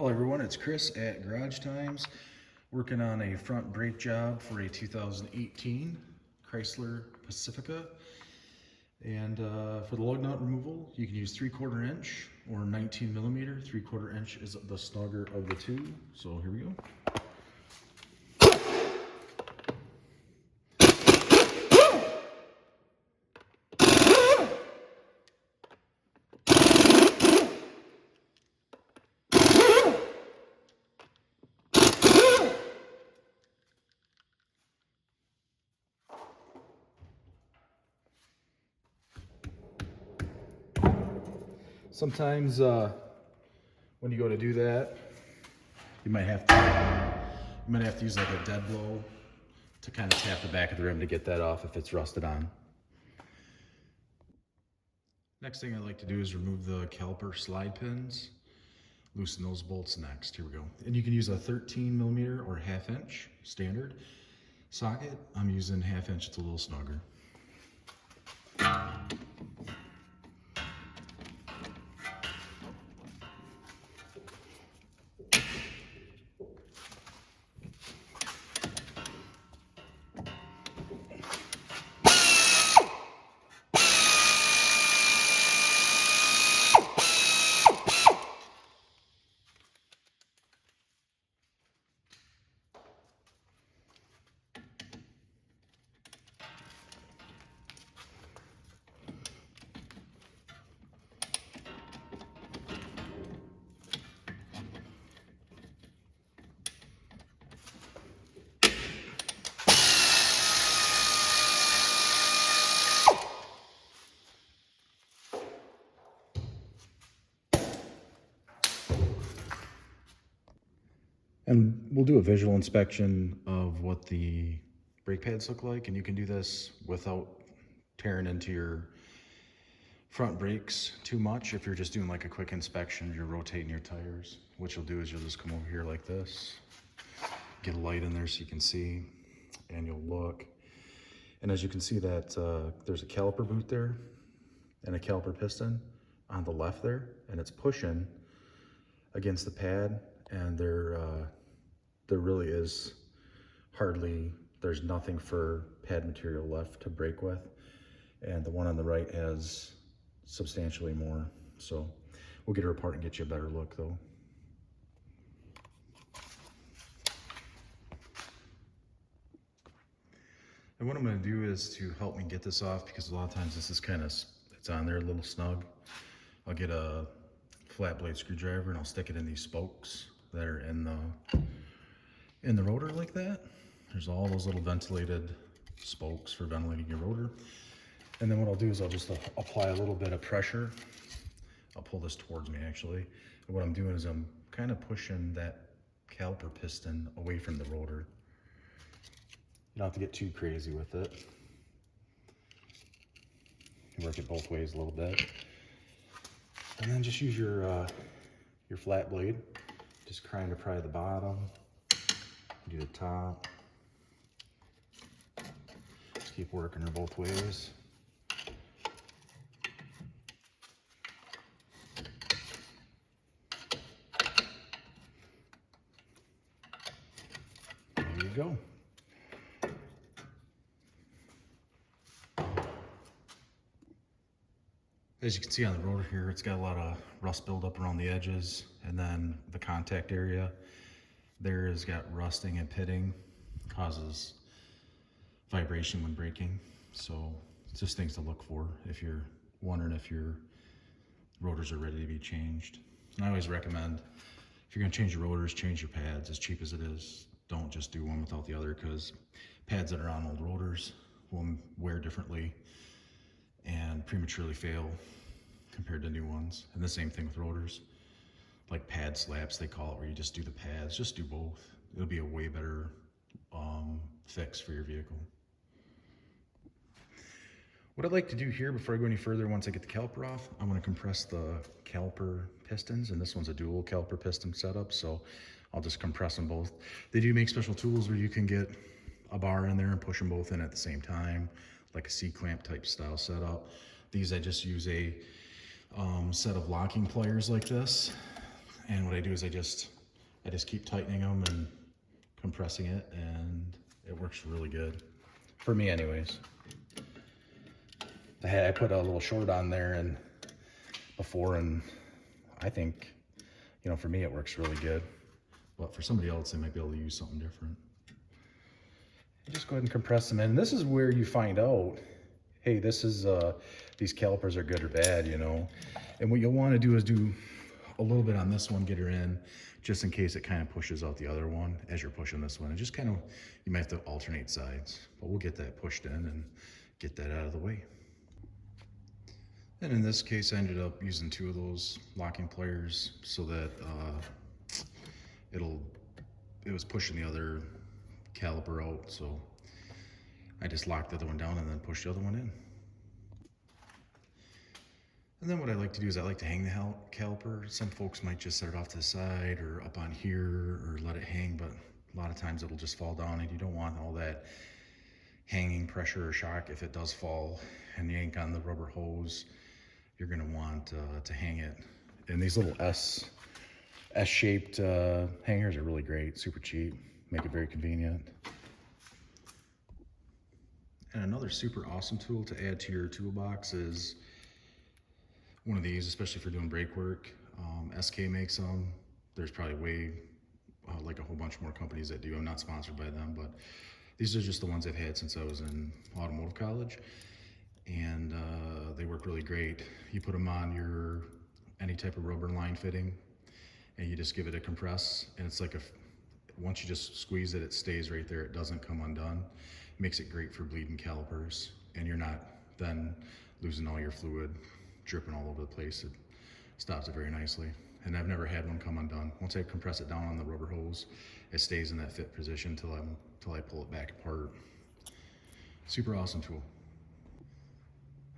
Hello everyone, it's Chris at Garage Times, working on a front brake job for a 2018 Chrysler Pacifica. And for the lug nut removal, you can use 3/4 inch or 19 millimeter. 3/4 inch is the snugger of the two. So here we go. Sometimes when you go to do that, you might have to use like a dead blow to kind of tap the back of the rim to get that off if it's rusted on. Next thing I like to do is remove the caliper slide pins. Loosen those bolts next. Here we go. And you can use a 13 millimeter or 1/2 inch standard socket. I'm using 1/2 inch, it's a little snugger. And we'll do a visual inspection of what the brake pads look like, and you can do this without tearing into your front brakes too much. If you're just doing like a quick inspection, you're rotating your tires. What you'll do is you'll just come over here like this, get a light in there so you can see, and you'll look. And as you can see that there's a caliper boot there and a caliper piston on the left there, and it's pushing against the pad, and there really is there's nothing for pad material left to brake with, and the one on the right has substantially more. So we'll get her apart and get you a better look though. And what I'm going to do is, to help me get this off, because a lot of times this is it's on there a little snug, I'll get a flat blade screwdriver and I'll stick it in these spokes that are in the rotor like that. There's all those little ventilated spokes for ventilating your rotor. And then what I'll do is I'll just apply a little bit of pressure. I'll pull this towards me actually. And what I'm doing is I'm kind of pushing that caliper piston away from the rotor. You don't have to get too crazy with it. You work it both ways a little bit. And then just use your flat blade. Just trying to pry the bottom, do the top. Just keep working her both ways. There you go. As you can see on the rotor here, it's got a lot of rust buildup around the edges, and then the contact area there has got rusting and pitting, causes vibration when braking. So it's just things to look for if you're wondering if your rotors are ready to be changed. And I always recommend, if you're gonna change your rotors, change your pads, as cheap as it is. Don't just do one without the other, because pads that are on old rotors will wear differently and prematurely fail compared to new ones. And the same thing with rotors, like pad slaps they call it, where you just do the pads. Just do both. It'll be a way better fix for your vehicle. What I'd like to do here before I go any further, once I get the caliper off, I'm going to compress the caliper pistons, and this one's a dual caliper piston setup, so I'll just compress them both. They do make special tools where you can get a bar in there and push them both in at the same time, like a C-clamp type style setup. These, I just use a set of locking pliers like this, And what I do is I just keep tightening them and compressing it, and it works really good. For me anyways. I put a little short on there and before, and I think, you know, for me it works really good. But for somebody else, they might be able to use something different. Just go ahead and compress them in. And this is where you find out, hey, this is, these calipers are good or bad, you know. And what you'll want to do is do a little bit on this one, get her in, just in case it kind of pushes out the other one as you're pushing this one. And just kind of, you might have to alternate sides. But we'll get that pushed in and get that out of the way. And in this case, I ended up using 2 of those locking pliers so that it was pushing the other caliper out, so I just locked the other one down and then pushed the other one in. And then what I like to do is I like to hang the caliper. Some folks might just set it off to the side or up on here or let it hang, but a lot of times it'll just fall down, and you don't want all that hanging pressure or shock if it does fall and yank on the rubber hose. You're gonna want to hang it. And these little S-shaped hangers are really great, super cheap, make it very convenient. And another super awesome tool to add to your toolbox is one of these, especially for doing brake work. SK makes them. There's probably like a whole bunch more companies that do. I'm not sponsored by them, but these are just the ones I've had since I was in automotive college. And they work really great. You put them on any type of rubber line fitting, and you just give it a compress, and it's like once you just squeeze it, it stays right there. It doesn't come undone. It makes it great for bleeding calipers, and you're not then losing all your fluid, dripping all over the place. It stops it very nicely. And I've never had one come undone. Once I compress it down on the rubber hose, it stays in that fit position till I pull it back apart. Super awesome tool.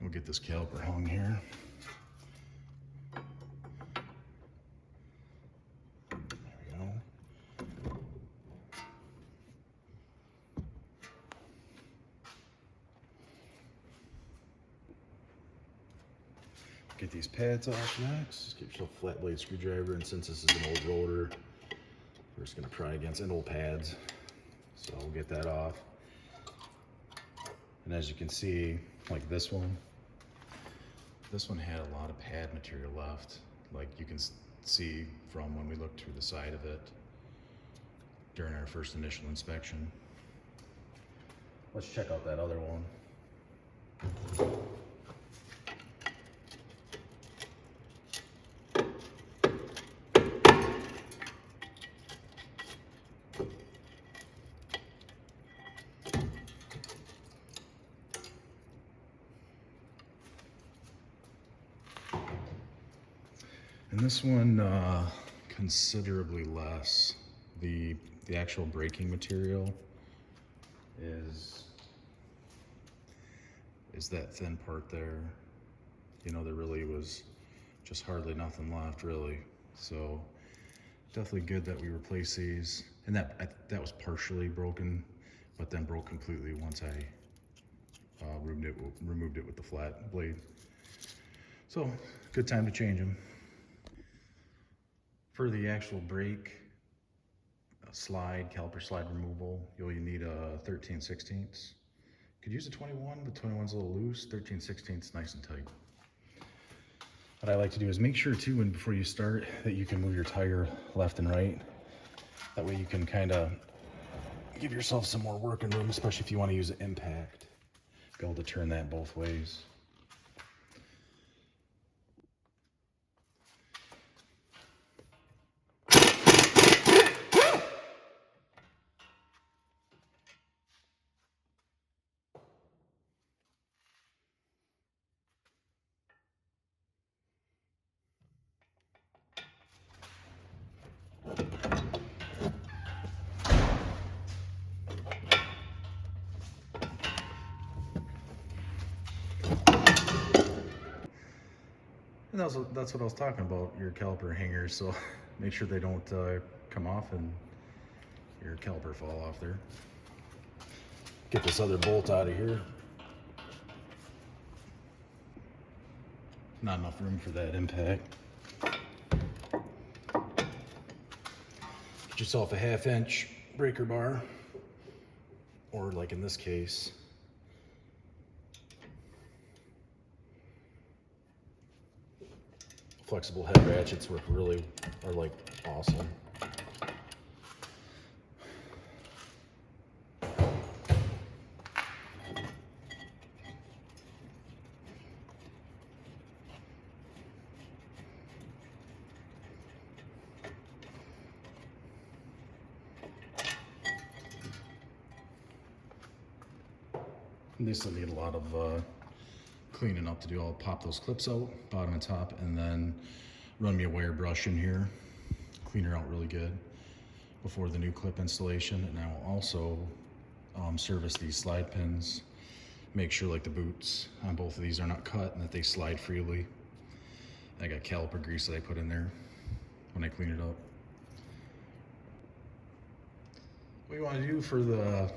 We'll get this caliper hung here. There we go. Get these pads off next. Just get yourself a flat blade screwdriver, and since this is an old rotor, we're just gonna pry against and old pads. So we'll get that off. And as you can see, like this one had a lot of pad material left. Like you can see from when we looked through the side of it during our first initial inspection. Let's check out that other one. And this one, considerably less. The actual braking material is that thin part there. You know, there really was just hardly nothing left, really. So definitely good that we replaced these. And that was partially broken, but then broke completely once I removed it with the flat blade. So good time to change them. For the actual brake caliper slide removal, you'll need a 13/16. Could use a 21, but 21's a little loose. 13/16's nice and tight. What I like to do is make sure too, before you start, that you can move your tire left and right. That way you can kind of give yourself some more working room, especially if you want to use an impact. Be able to turn that both ways. And that's what I was talking about, your caliper hangers. So make sure they don't come off and your caliper fall off there. Get this other bolt out of here. Not enough room for that impact. Get yourself a 1/2 inch breaker bar, or like in this case, flexible head ratchets are like awesome. And they still need a lot of cleaning up to do. I'll pop those clips out, bottom and top, and then run me a wire brush in here, clean her out really good before the new clip installation. And I will also service these slide pins, make sure like the boots on both of these are not cut and that they slide freely. I got caliper grease that I put in there when I clean it up. What you want to do for the